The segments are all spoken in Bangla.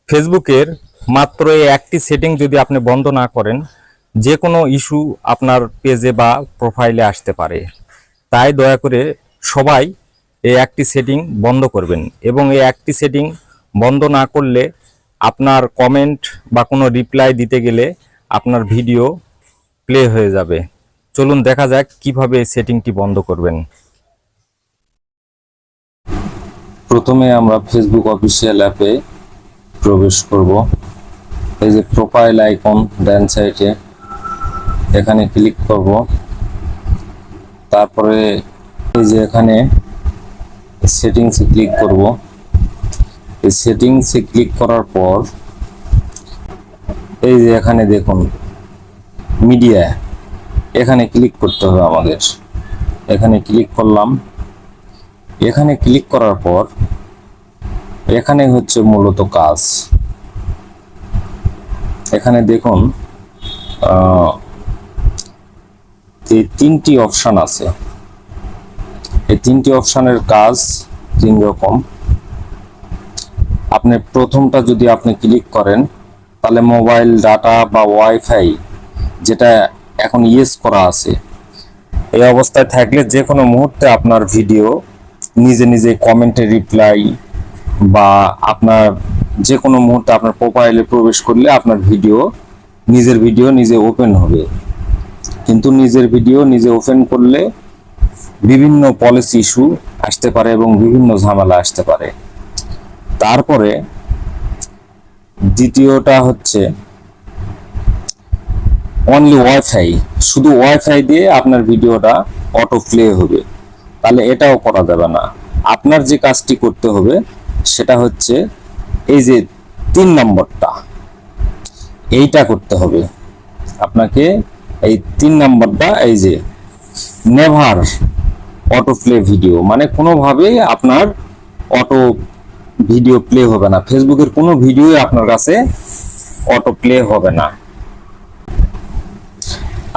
ফেসবুকের মাত্র এই একটি সেটিং যদি আপনি বন্ধ না করেন, যে কোনো ইস্যু আপনার পেজে বা প্রোফাইলে আসতে পারে। তাই দয়া করে সবাই এই একটি সেটিং বন্ধ করবেন, এবং এই একটি সেটিং বন্ধ না করলে আপনার কমেন্ট বা কোনো রিপ্লাই দিতে গেলে আপনার ভিডিও প্লে হয়ে যাবে। চলুন দেখা যাক কিভাবে এই সেটিংটি বন্ধ করবেন। প্রথমে আমরা ফেসবুক অফিসিয়াল অ্যাপে প্রবেশ করব। এই যে প্রোফাইল আইকন ডান সাইডে, এখানে ক্লিক করব। তারপরে এই যে এখানে সেটিংসে ক্লিক করব। এই সেটিংসে ক্লিক করার পর এই যে এখানে দেখুন মিডিয়া, এখানে ক্লিক করতে হবে আমাদের। এখানে ক্লিক করলাম। এখানে ক্লিক করার পর এখানে হচ্ছে মূলত কাজ। এখানে দেখুন এই তিনটি অপশন আছে। এই তিনটি অপশনের কাজ তিন রকম। আপনি প্রথমটা যদি আপনি ক্লিক করেন, তাহলে মোবাইল ডাটা বা ওয়াইফাই যেটা এখন ইউজ করা আছে, এই অবস্থায় থাকলে যে কোনো মুহূর্তে আপনার ভিডিও নিজে নিজে কমেন্টে রিপ্লাই বা আপনার যে কোনো মুহূর্তে আপনার প্রোফাইলে প্রবেশ করলে আপনার নিজের ভিডিও নিজে ওপেন হবে। কিন্তু নিজের ভিডিও নিজে ওপেন করলে বিভিন্ন পলিসি ইস্যু আসতে পারে এবং বিভিন্ন ঝামেলা আসতে পারে। তারপরে দ্বিতীয়টা হচ্ছে অনলি ওয়াইফাই, শুধু ওয়াইফাই দিয়ে আপনার ভিডিওটা অটো প্লে হবে, তাহলে এটাও করা যাবে না। আপনার যে কাজটি করতে হবে সেটা হচ্ছে এই যে 3 নম্বরটা, এইটা করতে হবে আপনাকে। এই 3 নম্বরটা, এই যে নেভার অটো প্লে ভিডিও, মানে কোনোভাবে আপনার অটো ভিডিও প্লে হবে না। ফেসবুকের কোনো ভিডিও আপনার কাছে অটো প্লে হবে না।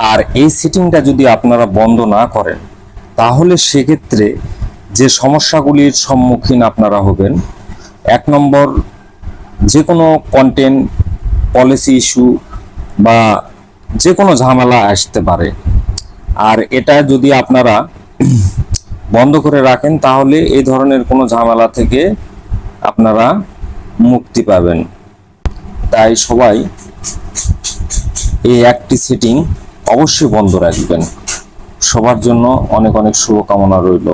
আর এই সেটিংটা যদি আপনারা বন্ধ না করেন, তাহলে সেক্ষেত্রে যে সমস্যাগুলির সম্মুখীন আপনারা হবেন, 1 নম্বর, যে কোনো কন্টেন্ট পলিসি ইস্যু বা যে কোনো ঝামেলা আসতে পারে। আর এটা যদি আপনারা বন্ধ করে রাখেন, তাহলে এই ধরনের কোনো ঝামেলা থেকে আপনারা মুক্তি পাবেন। তাই সবাই এই একটি সেটিং অবশ্যই বন্ধ রাখবেন। সবার জন্য অনেক অনেক শুভকামনা রইল।